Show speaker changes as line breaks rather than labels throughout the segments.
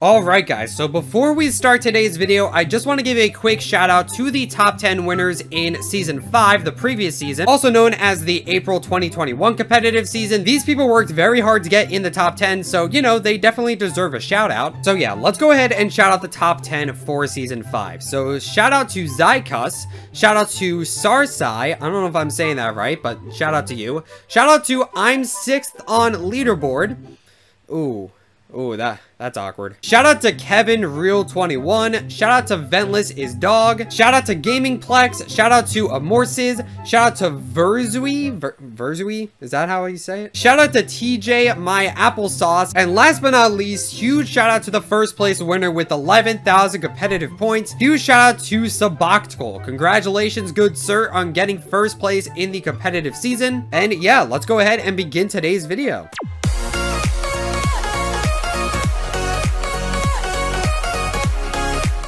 Alright guys, so before we start today's video, I just want to give a quick shout out to the top 10 winners in Season 5, the previous season, also known as the April 2021 competitive season. These people worked very hard to get in the top 10, so, you know, they definitely deserve a shout out. So yeah, let's go ahead and shout out the top 10 for Season 5. So shout out to Zykus, shout out to Sarsai, I don't know if I'm saying that right, but shout out to you. Shout out to I'm 6th on leaderboard. Ooh, that's awkward. Shout out to Kevin Real21. Shout out to Ventless is Dog. Shout out to Gamingplex. Shout out to Amorces. Shout out to Verzui. Is that how you say it? Shout out to TJ My Applesauce. And last but not least, huge shout out to the first place winner with 11,000 competitive points. Huge shout out to Sabaktol. Congratulations, good sir, on getting first place in the competitive season. And yeah, let's go ahead and begin today's video.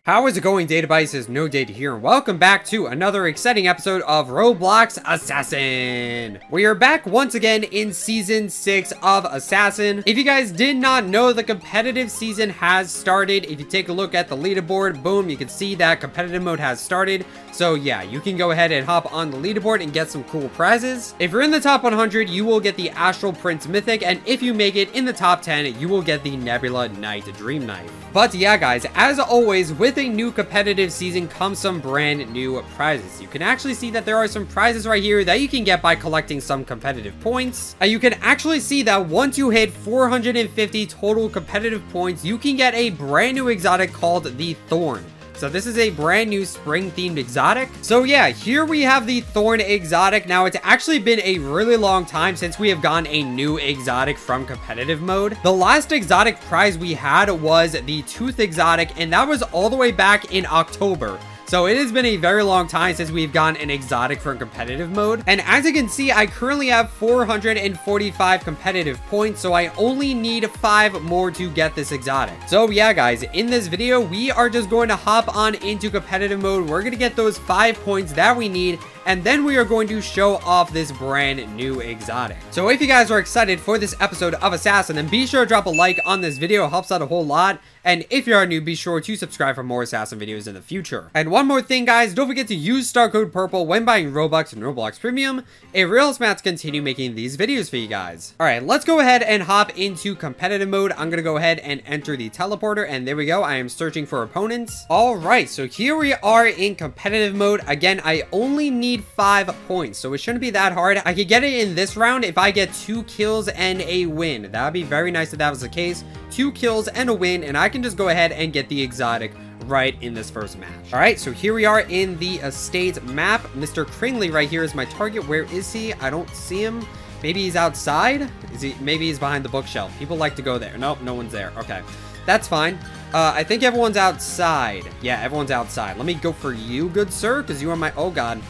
How is it going, Databytes? No data here, and welcome back to another exciting episode of Roblox Assassin. We are back once again in Season 6 of Assassin. If you guys did not know, the competitive season has started. If you take a look at the leaderboard, boom, you can see that competitive mode has started. So yeah, you can go ahead and hop on the leaderboard and get some cool prizes. If you're in the top 100, you will get the Astral Prince Mythic, and if you make it in the top 10, you will get the Nebula Knight Dream Knife. But yeah, guys, as always, with a new competitive season comes some brand new prizes. You can actually see that there are some prizes right here that you can get by collecting some competitive points. You can actually see that once you hit 450 total competitive points, you can get a brand new exotic called the Thorn. So this is a brand new spring themed exotic. So yeah, here we have the Thorn exotic. Now it's actually been a really long time since we have gotten a new exotic from competitive mode. The last exotic prize we had was the Tooth exotic, and that was all the way back in October. So it has been a very long time since we've gotten an exotic from competitive mode. And as you can see, I currently have 445 competitive points, so I only need 5 more to get this exotic. So yeah, guys, in this video, we are just going to hop on into competitive mode. We're going to get those 5 points that we need, and then we are going to show off this brand new exotic. So if you guys are excited for this episode of Assassin, then be sure to drop a like on this video. It helps out a whole lot. And if you are new, be sure to subscribe for more Assassin videos in the future. And one more thing, guys, don't forget to use star code PURPLE when buying Robux and Roblox Premium. It really helps me out to continue making these videos for you guys. Alright, let's go ahead and hop into competitive mode. I'm going to go ahead and enter the teleporter, and there we go. I am searching for opponents. Alright, so here we are in competitive mode. Again, I only need 5 points, so it shouldn't be that hard. I could get it in this round if I get 2 kills and a win. That would be very nice if that was the case. 2 kills and a win, and I can just go ahead and get the exotic right in this first match. All right, so here we are in the estate map. Mr. Kringley right here is my target. Where is he? I don't see him. Maybe he's outside. Maybe he's behind the bookshelf. People like to go there. Nope, no one's there. Okay, that's fine. I think everyone's outside. Yeah, everyone's outside. Let me go for you, good sir, because you are my... Oh god,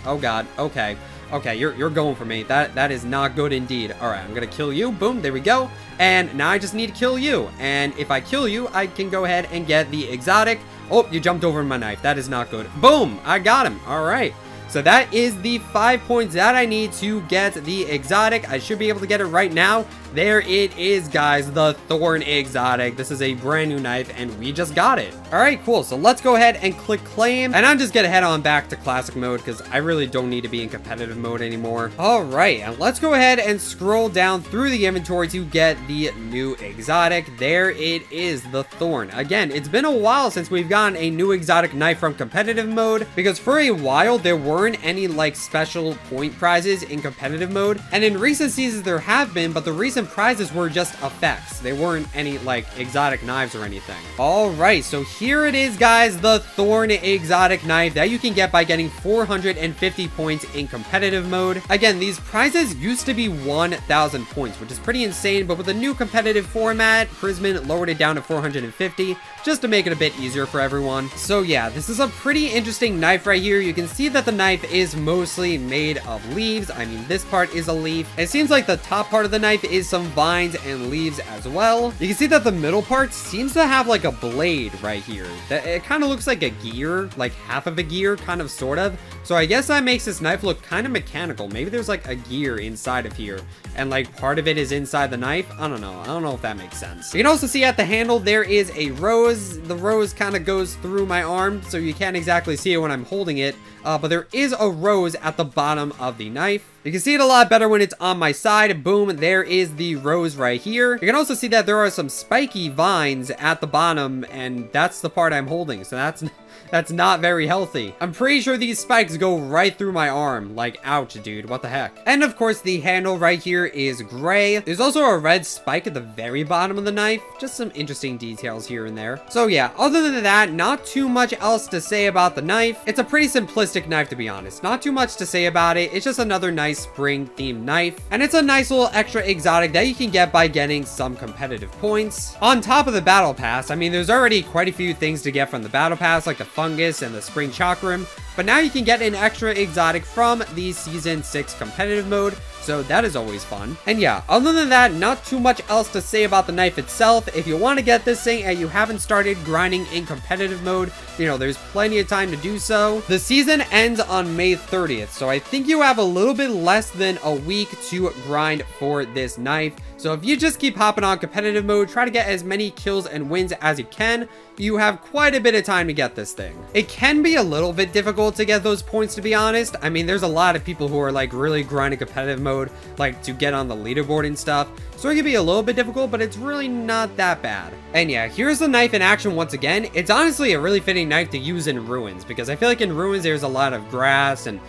okay. Okay, you're going for me. That is not good indeed. All right, I'm gonna kill you. Boom, there we go. And now I just need to kill you. And if I kill you, I can go ahead and get the exotic. Oh, you jumped over my knife. That is not good. Boom, I got him. All right. So that is the 5 points that I need to get the exotic. I should be able to get it right now. There it is, guys, the Thorn exotic. This is a brand new knife, and we just got it. All right, cool. So let's go ahead and click claim, and I'm just gonna head on back to classic mode because I really don't need to be in competitive mode anymore. All right, and let's go ahead and scroll down through the inventory to get the new exotic. There it is, the Thorn. Again, it's been a while since we've gotten a new exotic knife from competitive mode, because for a while there weren't any like special point prizes in competitive mode, and in recent seasons there have been, but the recent prizes were just effects. They weren't any like exotic knives or anything. All right, so here it is, guys, the Thorn exotic knife that you can get by getting 450 points in competitive mode. Again, these prizes used to be 1,000 points, which is pretty insane, but with the new competitive format, Prisman lowered it down to 450 just to make it a bit easier for everyone. So yeah, this is a pretty interesting knife right here. You can see that the knife is mostly made of leaves. I mean, this part is a leaf. It seems like the top part of the knife is some vines and leaves as well. You can see that the middle part seems to have like a blade right here. It kind of looks like a gear, like half of a gear, kind of, sort of. So I guess that makes this knife look kind of mechanical. Maybe there's like a gear inside of here, and like part of it is inside the knife. I don't know if that makes sense. You can also see at the handle there is a rose. The rose kind of goes through my arm, so you can't exactly see it when I'm holding it, but there is a rose at the bottom of the knife. You can see it a lot better when it's on my side. Boom, there is the rose right here. You can also see that there are some spiky vines at the bottom, and that's the part I'm holding, so that's not very healthy. I'm pretty sure these spikes go right through my arm. Like, ouch, dude, what the heck? And of course, the handle right here is gray. There's also a red spike at the very bottom of the knife. Just some interesting details here and there. So yeah, other than that, not too much else to say about the knife. It's a pretty simplistic knife, to be honest. Not too much to say about it. It's just another nice spring themed knife. And it's a nice little extra exotic that you can get by getting some competitive points. On top of the battle pass, I mean, there's already quite a few things to get from the battle pass, like the fungus and the spring chakram, but now you can get an extra exotic from the season 6 competitive mode, so that is always fun. And yeah, other than that, not too much else to say about the knife itself. If you want to get this thing and you haven't started grinding in competitive mode, you know, there's plenty of time to do so. The season ends on May 30th, so I think you have a little bit less than a week to grind for this knife. So if you just keep hopping on competitive mode, try to get as many kills and wins as you can, you have quite a bit of time to get this thing. It can be a little bit difficult to get those points, to be honest. I mean, there's a lot of people who are like really grinding competitive mode, like to get on the leaderboard and stuff. So it can be a little bit difficult, but it's really not that bad. And yeah, here's the knife in action once again. It's honestly a really fitting knife to use in ruins, because I feel like in ruins there's a lot of grass and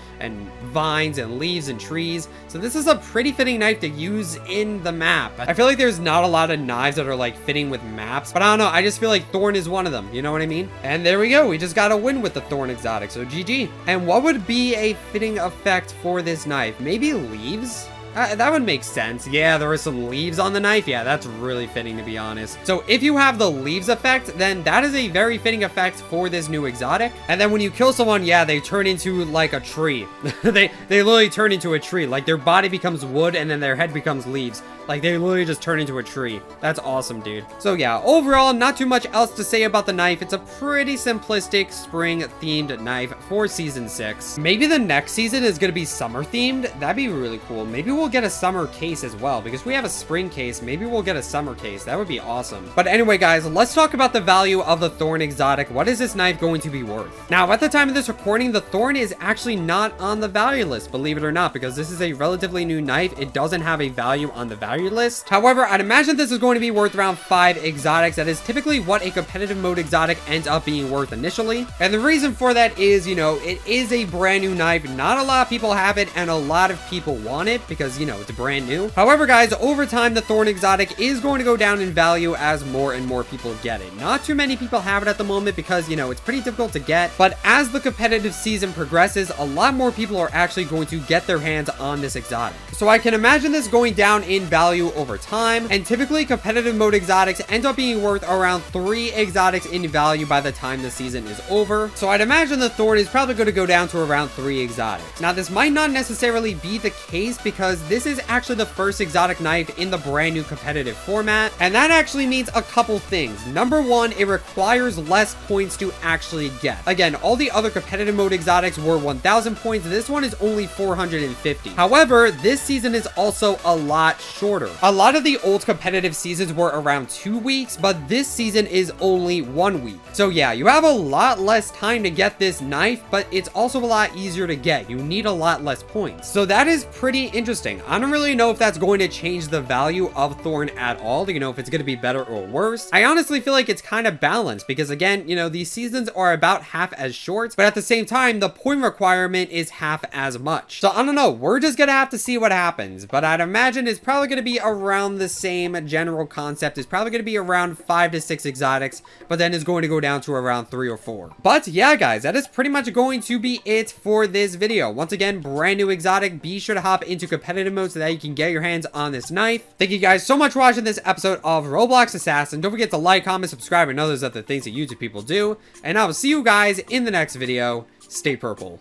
vines and leaves and trees. So this is a pretty fitting knife to use in the map. I feel like there's not a lot of knives that are like fitting with maps, but I don't know. I just feel like Thorn is one of them. You know what I mean? And there we go. We just got a win with the Thorn exotic. So GG. And what would be a fitting effect for this knife? Maybe leaves? That would make sense. Yeah, there are some leaves on the knife. Yeah, that's really fitting, to be honest. So if you have the leaves effect, then that is a very fitting effect for this new exotic. And then when you kill someone, yeah, they turn into like a tree. they literally turn into a tree. Like their body becomes wood and then their head becomes leaves. Like they literally just turn into a tree. That's awesome, dude. So yeah, overall, not too much else to say about the knife. It's a pretty simplistic spring themed knife for season 6. Maybe the next season is going to be summer themed. That'd be really cool. Maybe we'll get a summer case as well, because we have a spring case. Maybe we'll get a summer case. That would be awesome. But anyway, guys, let's talk about the value of the Thorn exotic. What is this knife going to be worth? Now, at the time of this recording, the Thorn is actually not on the value list, believe it or not, because this is a relatively new knife. It doesn't have a value on the value list. However, I'd imagine this is going to be worth around 5 exotics. That is typically what a competitive mode exotic ends up being worth initially. And the reason for that is, you know, it is a brand new knife. Not a lot of people have it, and a lot of people want it because, you know, it's brand new. However, guys, over time, the Thorn exotic is going to go down in value as more and more people get it. Not too many people have it at the moment because, you know, it's pretty difficult to get. But as the competitive season progresses, a lot more people are actually going to get their hands on this exotic. So I can imagine this going down in value over time, and typically competitive mode exotics end up being worth around 3 exotics in value by the time the season is over. So I'd imagine the Thorn is probably going to go down to around 3 exotics. Now, this might not necessarily be the case because this is actually the first exotic knife in the brand new competitive format, and that actually means a couple things. Number one, it requires less points to actually get. Again, all the other competitive mode exotics were 1,000 points. This one is only 450. However, this season is also a lot shorter. A lot of the old competitive seasons were around 2 weeks, but this season is only 1 week. So yeah, you have a lot less time to get this knife, but it's also a lot easier to get. You need a lot less points. So that is pretty interesting. I don't really know if that's going to change the value of Thorn at all, you know, if it's going to be better or worse. I honestly feel like it's kind of balanced because, again, you know, these seasons are about half as short, but at the same time, the point requirement is half as much. So I don't know. We're just going to have to see what happens, but I'd imagine it's probably going to be around the same general concept. It's probably going to be around 5 to 6 exotics, but then it's going to go down to around 3 or 4. But yeah, guys, that is pretty much going to be it for this video. Once again, brand new exotic. Be sure to hop into competitive mode so that you can get your hands on this knife. Thank you guys so much for watching this episode of Roblox Assassin. Don't forget to like, comment, subscribe, and others other things that YouTube people do. And I will see you guys in the next video. Stay purple.